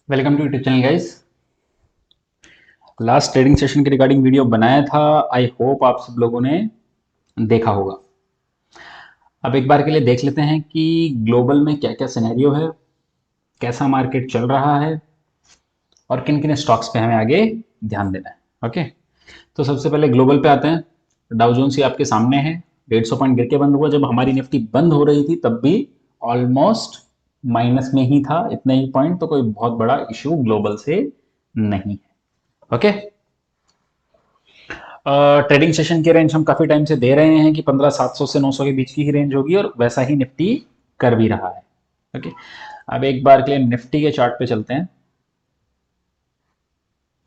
Welcome to YouTube channel guys. Last trading session के regarding video बनाया था। I hope आप सब लोगों ने देखा होगा। अब एक बार के लिए देख लेते हैं कि ग्लोबल में क्या क्या सिनेरियो है, कैसा मार्केट चल रहा है और किन किन स्टॉक्स पे हमें आगे ध्यान देना है। ओके, तो सबसे पहले ग्लोबल पे आते हैं। डाउ जोन्स ही आपके सामने है। 150 पॉइंट गिर के बंद हुआ। जब हमारी निफ्टी बंद हो रही थी तब भी ऑलमोस्ट माइनस में ही था, इतने ही पॉइंट, तो कोई बहुत बड़ा इशू ग्लोबल से नहीं है। ओके, ट्रेडिंग सेशन की रेंज हम काफी टाइम से दे रहे हैं कि 15,700 से 900 के बीच की ही रेंज होगी और वैसा ही निफ्टी कर भी रहा है। ओके, अब एक बार के लिए निफ्टी के चार्ट पे चलते हैं।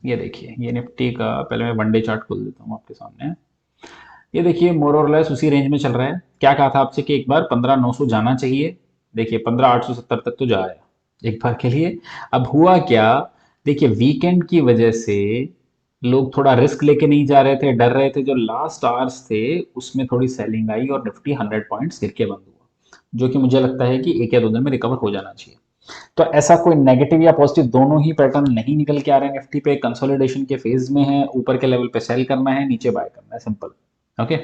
ये देखिए, ये निफ्टी का, पहले मैं वन डे चार्ट खोल देता हूँ आपके सामने। ये देखिए, मोर और लेस उसी रेंज में चल रहा है। क्या कहा था आपसे कि एक बार 15,900 जाना चाहिए। देखिए 15,870 तक तो जा आया एक बार के लिए। अब हुआ क्या, देखिए वीकेंड की वजह से लोग थोड़ा रिस्क लेके नहीं जा रहे थे, डर रहे थे। जो लास्ट आवर्स थे उसमें थोड़ी सेलिंग आई और निफ्टी 100 पॉइंट्स गिर के बंद हुआ, जो कि मुझे लगता है कि एक या दो दिन में रिकवर हो जाना चाहिए। तो ऐसा कोई नेगेटिव या पॉजिटिव दोनों ही पैटर्न नहीं निकल के आ रहे हैं। निफ्टी पे कंसोलिडेशन के फेज में है, ऊपर के लेवल पे सेल करना है, नीचे बाय करना है, सिंपल। ओके,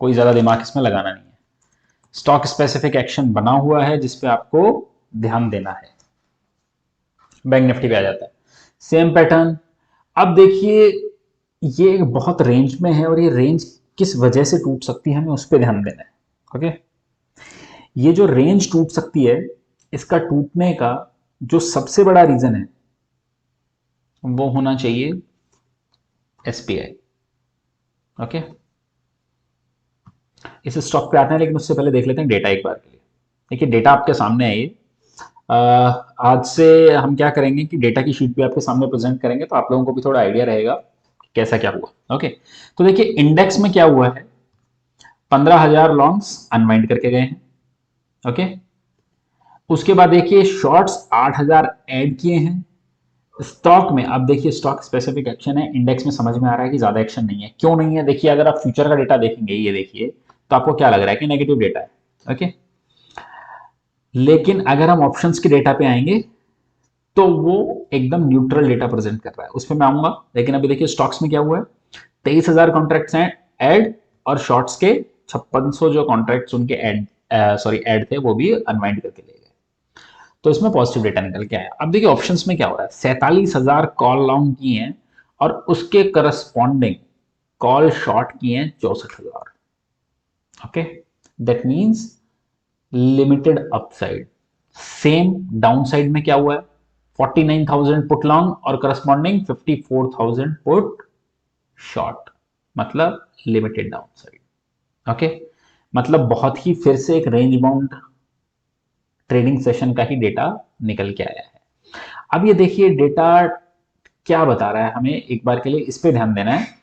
कोई ज्यादा दिमाग इसमें लगाना नहीं है। स्टॉक स्पेसिफिक एक्शन बना हुआ है जिसपे आपको ध्यान देना है। बैंक निफ्टी पे आ जाता है, सेम पैटर्न। अब देखिए, ये बहुत रेंज में है और ये रेंज किस वजह से टूट सकती है, हमें उस पर ध्यान देना है। ओके, ये जो रेंज टूट सकती है, इसका टूटने का जो सबसे बड़ा रीजन है वो होना चाहिए एसपीआई। ओके, इस स्टॉक पे आते हैं, लेकिन उससे पहले देख लेते हैं डेटा एक बार के लिए। देखिए डेटा आपके सामने है ये। आज से हम क्या करेंगे कि डेटा की शीट भी आपके सामने प्रेजेंट करेंगे, तो आप लोगों को भी थोड़ा आइडिया रहेगा कि कैसा क्या हुआ। ओके, तो देखिए इंडेक्स में क्या हुआ है, 15,000 लॉन्ग्स अनवाइंड करके गए हैं। ओके, उसके बाद देखिए शॉर्ट्स 8,000 ऐड किए हैं। स्टॉक में अब देखिए, स्टॉक स्पेसिफिक एक्शन है, इंडेक्स में समझ में आ रहा है कि ज्यादा एक्शन नहीं है। क्यों नहीं है, देखिए अगर आप फ्यूचर का डेटा देखेंगे, ये देखिए, तो आपको क्या लग रहा है कि नेगेटिव डेटा है। ओके, लेकिन अगर हम ऑप्शंस के डेटा पे आएंगे तो वो एकदम न्यूट्रल डेटा प्रेजेंट कर रहा है, उस पर मैं आऊंगा। लेकिन अभी देखिए स्टॉक्स में क्या हुआ है, 23,000 कॉन्ट्रैक्ट्स हैं ऐड, और शॉर्ट्स के 5600 जो कॉन्ट्रैक्ट्स उनके ऐड, ऐड थे, वो भी अनवाइंड करके ले गए। तो इसमें पॉजिटिव डेटा निकल के आया। अब देखिए ऑप्शंस में क्या हो रहा है, 47,000 कॉल लॉन्ग की हैं और उसके करस्पॉन्डिंग कॉल शॉर्ट की हैं 64,000। Okay, that means limited upside. Same down side में क्या हुआ है, 49,000 पुट लॉन्ग और करस्पॉन्डिंग 54,000 पुट शॉर्ट, मतलब लिमिटेड डाउन साइड। ओके, मतलब बहुत ही फिर से एक रेंज बाउंड ट्रेडिंग सेशन का ही डेटा निकल के आया है। अब ये देखिए डेटा क्या बता रहा है हमें, एक बार के लिए इस पे ध्यान देना है।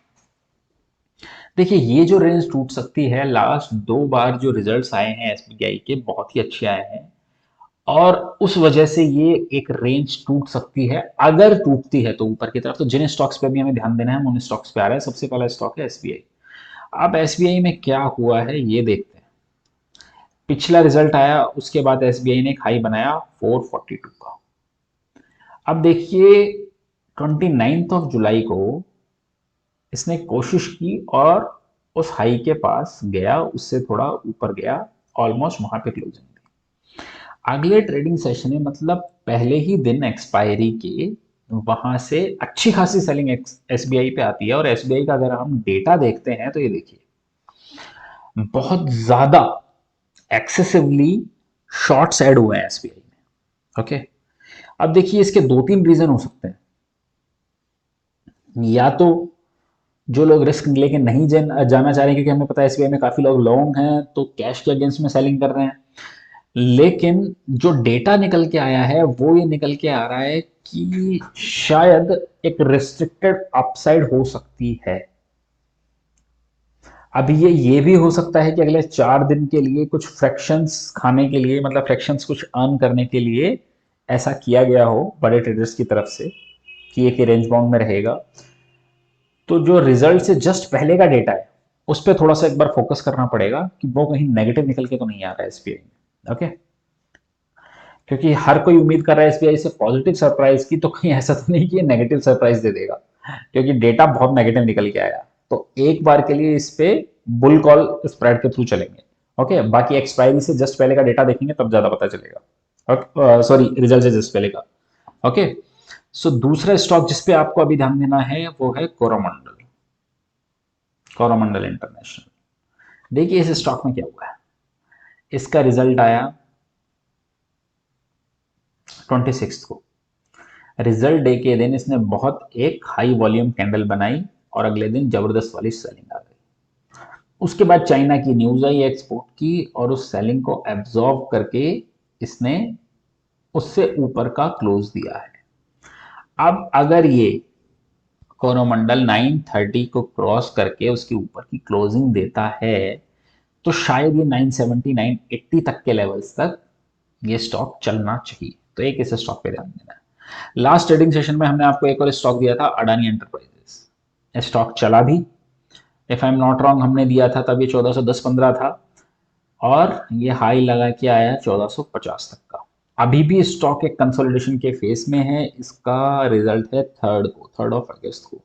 देखिए ये जो रेंज टूट सकती है, लास्ट दो बार जो रिजल्ट्स आए हैं एसबीआई के बहुत ही अच्छे आए हैं, और उस वजह से ये एक रेंज टूट सकती है। अगर टूटती है तो ऊपर की तरफ। तो जिन स्टॉक्स पे भी हमें ध्यान देना है, हम उन स्टॉक्स पे आ रहे हैं। सबसे पहला स्टॉक है एसबीआई। अब एसबीआई में क्या हुआ है ये देखते हैं। पिछला रिजल्ट आया, उसके बाद एसबीआई ने एक हाई बनाया 442 का। अब देखिए 29 ऑफ जुलाई को इसने कोशिश की और उस हाई के पास गया, उससे थोड़ा ऊपर गया, ऑलमोस्ट वहां पे क्लोजिंग थी। अगले ट्रेडिंग सेशन में, मतलब पहले ही दिन एक्सपायरी के, वहां से अच्छी खासी सेलिंग एसबीआई पे आती है। और एसबीआई का अगर हम डेटा देखते हैं तो ये देखिए, बहुत ज्यादा एक्सेसिवली शॉर्ट्स ऐड हुए हैं एसबीआई में। ओके, अब देखिए इसके दो तीन रीजन हो सकते हैं। या तो जो लोग रिस्क लेके नहीं जाना चाह रहे हैं, क्योंकि हमें पता है एसबीआई में काफी लोग लॉन्ग हैं, तो कैश के अगेंस्ट में सेलिंग कर रहे हैं। लेकिन जो डेटा निकल के आया है वो ये निकल के आ रहा है कि शायद एक रिस्ट्रिक्टेड अपसाइड हो सकती है। अब ये भी हो सकता है कि अगले 4 दिन के लिए कुछ फ्रैक्शंस खाने के लिए, मतलब फ्रैक्शंस कुछ अर्न करने के लिए ऐसा किया गया हो बड़े ट्रेडर्स की तरफ से, कि एक रेंज बाउंड में रहेगा। तो जो रिजल्ट से जस्ट पहले का डेटा है उस पर थोड़ा सा एक बार फोकस करना पड़ेगा कि वो कहीं नेगेटिव निकल के तो नहीं आ रहा है एसबीआई में। ओके, क्योंकि हर कोई उम्मीद कर रहा है एसबीआई से पॉजिटिव सरप्राइज की, तो कहीं ऐसा तो नहीं कि नेगेटिव सरप्राइज दे देगा, क्योंकि डेटा बहुत नेगेटिव निकल के आया। तो एक बार के लिए इस पे बुल कॉल स्प्रेड के थ्रू चलेंगे। ओके, बाकी एक्सपायरी से जस्ट पहले का डेटा देखेंगे तब ज्यादा पता चलेगा। सॉरी, रिजल्ट से जस्ट पहले का। ओके, सो दूसरा स्टॉक जिसपे आपको अभी ध्यान देना है वो है कोरोमंडल। कोरोमंडल इंटरनेशनल। देखिए इस स्टॉक में क्या हुआ है। इसका रिजल्ट आया 26 को। रिजल्ट डे के दिन इसने बहुत एक हाई वॉल्यूम कैंडल बनाई और अगले दिन जबरदस्त वाली सेलिंग आ गई। उसके बाद चाइना की न्यूज आई एक्सपोर्ट की और उस सेलिंग को एब्जॉर्ब करके इसने उससे ऊपर का क्लोज दिया है। अब अगर ये कोरोमंडल 930 को क्रॉस करके उसके ऊपर की क्लोजिंग देता है तो शायद ये 970 980 तक के लेवल्स तक ये स्टॉक चलना चाहिए। तो एक इस स्टॉक पे ध्यान देना है। लास्ट ट्रेडिंग सेशन में हमने आपको एक और स्टॉक दिया था, अडानी एंटरप्राइजेस। स्टॉक चला भी, if I am not wrong हमने दिया था तब ये 1410-15 था और ये हाई लगा के आया 1450 तक का। अभी भी स्टॉक एक कंसोलिडेशन के फेस में है। इसका रिजल्ट है 3 ऑफ अगस्त को।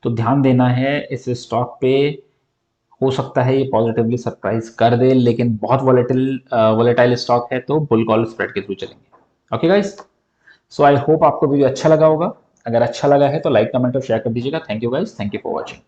तो ध्यान देना है इस स्टॉक पे। हो सकता है ये पॉजिटिवली सरप्राइज कर दे, लेकिन बहुत वोलेटाइल स्टॉक है, तो बुल कॉल स्प्रेड के थ्रू चलेंगे। Okay guys, so I hope आपको वीडियो अच्छा लगा होगा। अगर अच्छा लगा है तो लाइक कमेंट और शेयर कर दीजिएगा। Thank you guys, thank you for watching.